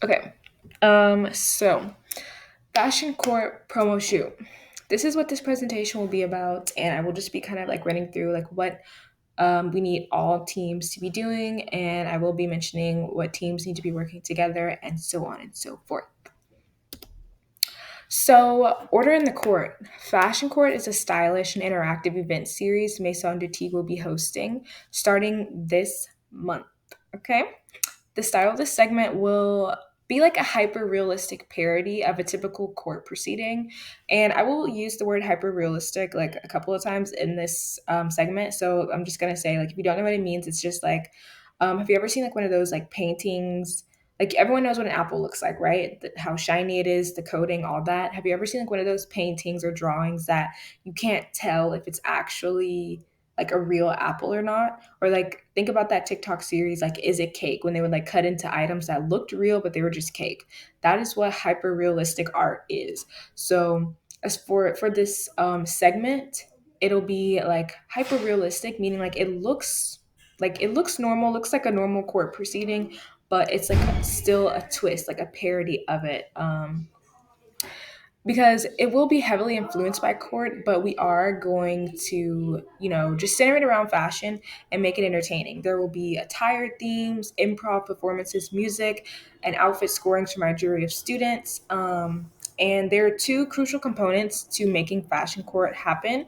Okay. So fashion court promo shoot. This is what this presentation will be about, and I will just be kind of like running through like what we need all teams to be doing, and I will be mentioning what teams need to be working together, and so on and so forth. So, Order in the Court. Fashion Court is a stylish and interactive event series Maison de Tigre will be hosting starting this month. Okay? The style of this segment will be like a hyper realistic parody of a typical court proceeding. And I will use the word hyper realistic like a couple of times in this segment. So I'm just going to say, like, if you don't know what it means, it's just like, have you ever seen like one of those like paintings? Like everyone knows what an apple looks like, right? How shiny it is, the coating, all that. Have you ever seen like one of those paintings or drawings that you can't tell if it's actually like a real apple or not? Or like think about that TikTok series like Is It Cake when they would like cut into items that looked real but they were just cake. That is what hyper realistic art is. So as for this segment, it'll be like hyper realistic, meaning like it looks normal, looks like a normal court proceeding, but it's like still a twist, like a parody of it. Because it will be heavily influenced by court, but we are going to, just center it around fashion and make it entertaining. There will be attire themes, improv performances, music, and outfit scorings from our jury of students. And there are two crucial components to making fashion court happen,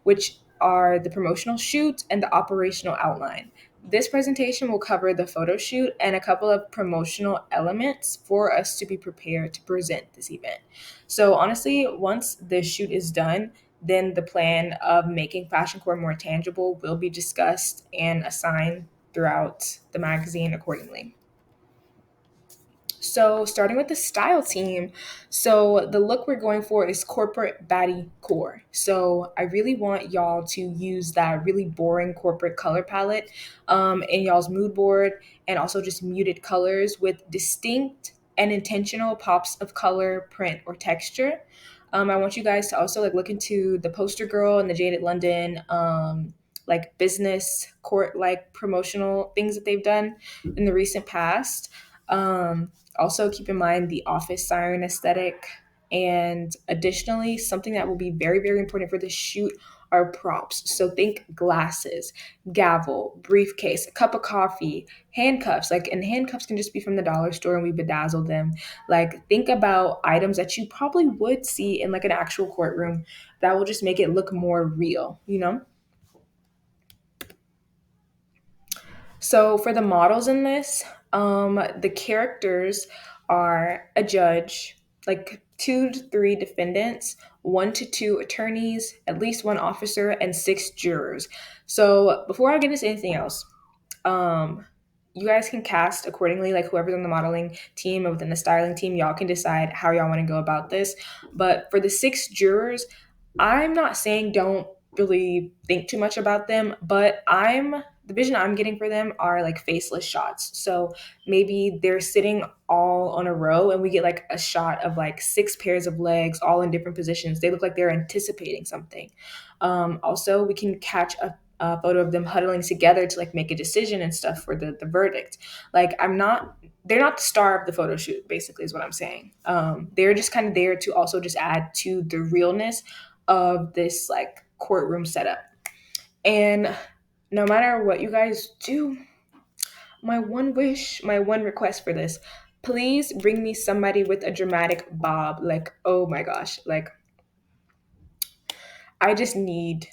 which are the promotional shoot and the operational outline. This presentation will cover the photo shoot and a couple of promotional elements for us to be prepared to present this event. So honestly, once the shoot is done, then the plan of making Fashion Core more tangible will be discussed and assigned throughout the magazine accordingly. So, starting with the style team, so the look we're going for is corporate baddie core. So, I really want y'all to use that really boring corporate color palette in y'all's mood board, and also just muted colors with distinct and intentional pops of color, print, or texture. I want you guys to also like look into the poster girl and the Jaded London like business court like promotional things that they've done in the recent past. Also, keep in mind the office siren aesthetic. And additionally, something that will be very, very important for the shoot are props. So think glasses, gavel, briefcase, a cup of coffee, handcuffs. Like, and handcuffs can just be from the dollar store and we bedazzle them. Like, think about items that you probably would see in like an actual courtroom that will just make it look more real, you know? So for the models in this, the characters are a judge, like 2 to 3 defendants, 1 to 2 attorneys, at least one officer, and 6 jurors. So before I get into anything else, um, you guys can cast accordingly, like whoever's on the modeling team or within the styling team, y'all can decide how y'all want to go about this. But for the 6 jurors, I'm not saying don't really think too much about them, but the vision I'm getting for them are like faceless shots. So maybe they're sitting all on a row and we get like a shot of like 6 pairs of legs all in different positions. They look like they're anticipating something. Also, we can catch a photo of them huddling together to like make a decision and stuff for the verdict. Like they're not the star of the photo shoot, basically, is what I'm saying. They're just kind of there to also just add to the realness of this like courtroom setup. And no matter what you guys do, my one wish, my one request for this, please bring me somebody with a dramatic bob. Like, oh my gosh, like I just need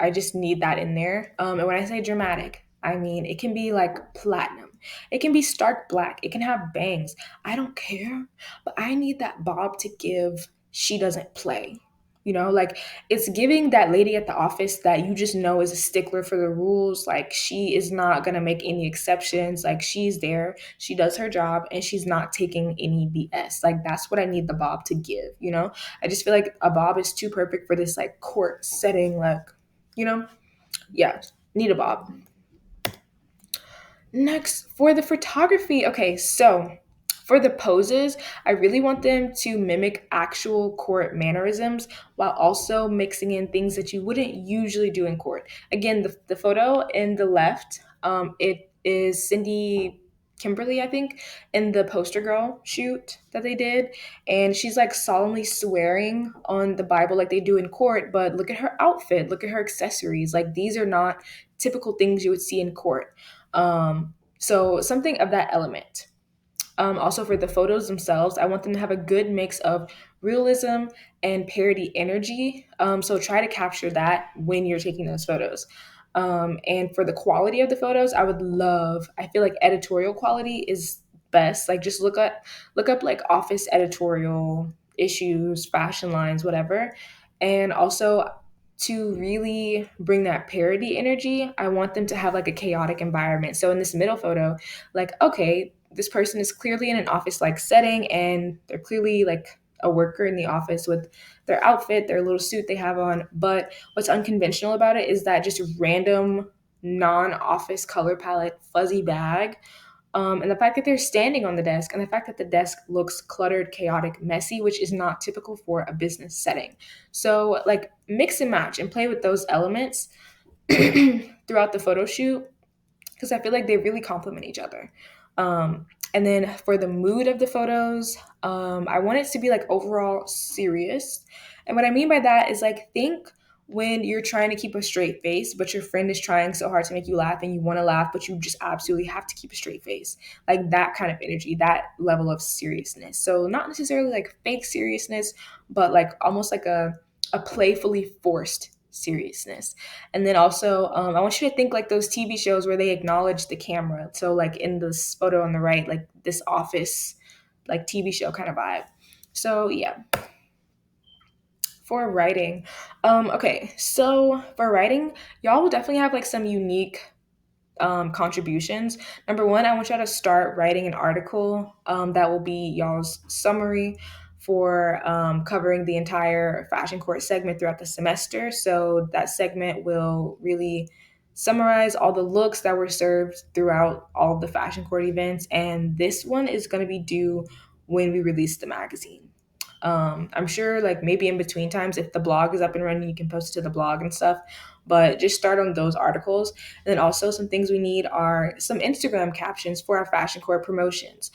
I just need that in there. And when I say dramatic, I mean it can be like platinum. It can be stark black. It can have bangs. I don't care. But I need that bob to give she doesn't play. Like it's giving that lady at the office that you just know is a stickler for the rules. Like she is not going to make any exceptions. Like she's there, she does her job, and she's not taking any BS. Like that's what I need the bob to give. I just feel like a bob is too perfect for this like court setting, like, you know? Yeah, need a bob. Next, for the photography. Okay, so for the poses, I really want them to mimic actual court mannerisms while also mixing in things that you wouldn't usually do in court. Again, the photo in the left, it is Cindy Kimberly, I think, in the poster girl shoot that they did. And she's like solemnly swearing on the Bible like they do in court, but look at her outfit, look at her accessories. Like these are not typical things you would see in court. So something of that element. Also, for the photos themselves, I want them to have a good mix of realism and parody energy. So try to capture that when you're taking those photos. And for the quality of the photos, I feel like editorial quality is best. Like just look up like office editorial issues, fashion lines, whatever. And also to really bring that parody energy, I want them to have like a chaotic environment. So in this middle photo, like, okay, this person is clearly in an office like setting and they're clearly like a worker in the office with their outfit, their little suit they have on. But what's unconventional about it is that just random non office color palette fuzzy bag. And the fact that they're standing on the desk and the fact that the desk looks cluttered, chaotic, messy, which is not typical for a business setting. So, like, mix and match and play with those elements throughout the photo shoot because I feel like they really complement each other. And then for the mood of the photos, I want it to be like overall serious. And what I mean by that is like think when you're trying to keep a straight face, but your friend is trying so hard to make you laugh and you want to laugh, but you just absolutely have to keep a straight face. Like that kind of energy, that level of seriousness. So not necessarily like fake seriousness, but like almost like a playfully forced seriousness. And then also, I want you to think like those TV shows where they acknowledge the camera. So, like in this photo on the right, like this office, like TV show kind of vibe. So, yeah, for writing. Okay, so for writing, y'all will definitely have like some unique contributions. Number one, I want y'all to start writing an article that will be y'all's summary for covering the entire fashion court segment throughout the semester. So that segment will really summarize all the looks that were served throughout all of the fashion court events. And this one is going to be due when we release the magazine. I'm sure like maybe in between times if the blog is up and running you can post it to the blog and stuff, but just start on those articles. And then also some things we need are some Instagram captions for our fashion court promotions.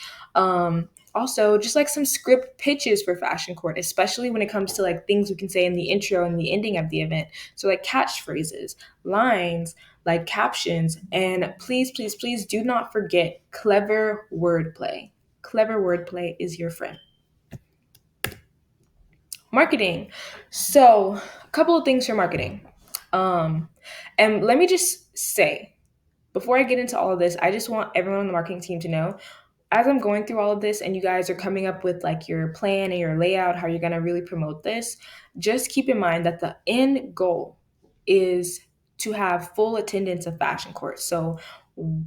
Also just like some script pitches for fashion court, especially when it comes to like things we can say in the intro and the ending of the event. So like catchphrases, lines, like captions, and please please please do not forget clever wordplay. Clever wordplay is your friend. Marketing. So, a couple of things for marketing. Um, and let me just say, before I get into all of this, I just want everyone on the marketing team to know as I'm going through all of this and you guys are coming up with like your plan and your layout, how you're going to really promote this, just keep in mind that the end goal is to have full attendance of fashion court. So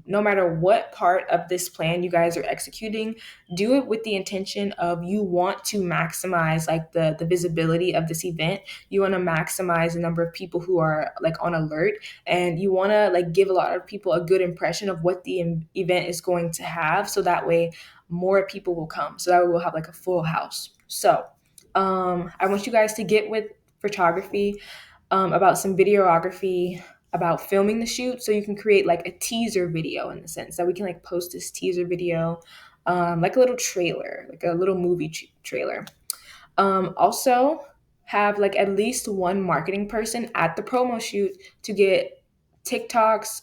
no matter what part of this plan you guys are executing, do it with the intention of you want to maximize like the visibility of this event. You want to maximize the number of people who are like on alert, and you want to like give a lot of people a good impression of what the event is going to have, so that way more people will come, so that way we'll have like a full house. So I want you guys to get with photography, about some videography, about filming the shoot, so you can create like a teaser video in the sense that we can like post this teaser video, like a little trailer, like a little movie trailer. Also, have like at least one marketing person at the promo shoot to get TikToks,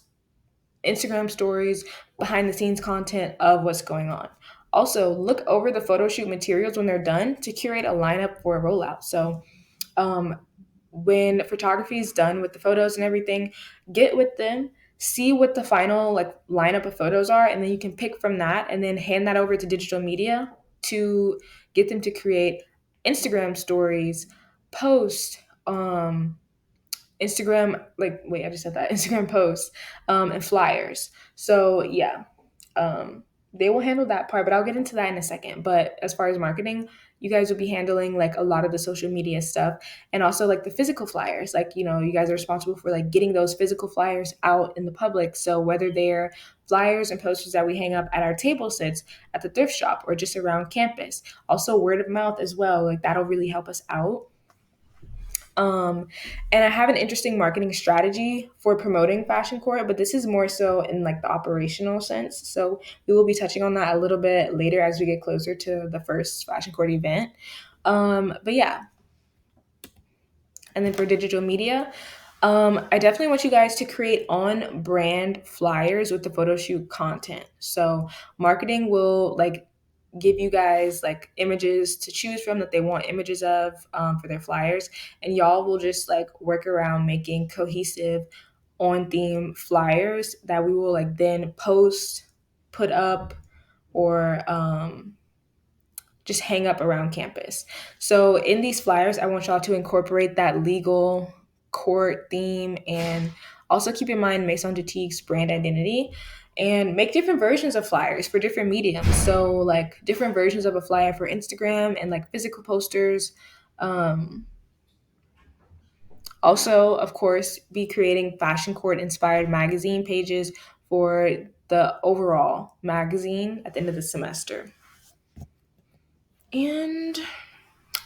Instagram stories, behind the scenes content of what's going on. Also, look over the photo shoot materials when they're done to curate a lineup for a rollout. So, um, when photography is done with the photos and everything, get with them, see what the final like lineup of photos are, and then you can pick from that and then hand that over to digital media to get them to create Instagram stories, post, Instagram, like, wait, I just said that, Instagram posts, and flyers. So, yeah, um, they will handle that part, but I'll get into that in a second. But as far as marketing, you guys will be handling like a lot of the social media stuff and also like the physical flyers. Like, you know, you guys are responsible for like getting those physical flyers out in the public. So, whether they're flyers and posters that we hang up at our table sits at the thrift shop or just around campus, also word of mouth as well, like that'll really help us out. And I have an interesting marketing strategy for promoting Fashion Court, but this is more so in like the operational sense. So we will be touching on that a little bit later as we get closer to the first Fashion Court event. But yeah, and then for digital media, I definitely want you guys to create on brand flyers with the photo shoot content. So marketing will like give you guys like images to choose from that they want images of for their flyers, and y'all will just like work around making cohesive on theme flyers that we will like then post, put up, or just hang up around campus. So in these flyers, I want y'all to incorporate that legal court theme, and also keep in mind Maison Dutigue's brand identity, and make different versions of flyers for different mediums. So like different versions of a flyer for Instagram and like physical posters. Um, Also, of course, be creating fashion court inspired magazine pages for the overall magazine at the end of the semester. And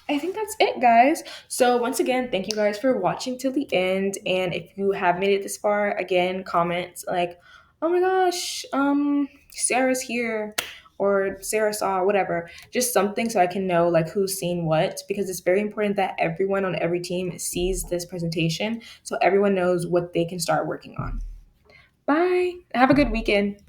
I think that's it, guys. So once again, thank you guys for watching till the end. And if you have made it this far, again, comment like, "Oh my gosh, Sarah's here," or "Sarah saw," whatever. Just something so I can know like who's seen what, because it's very important that everyone on every team sees this presentation so everyone knows what they can start working on. Bye. Have a good weekend.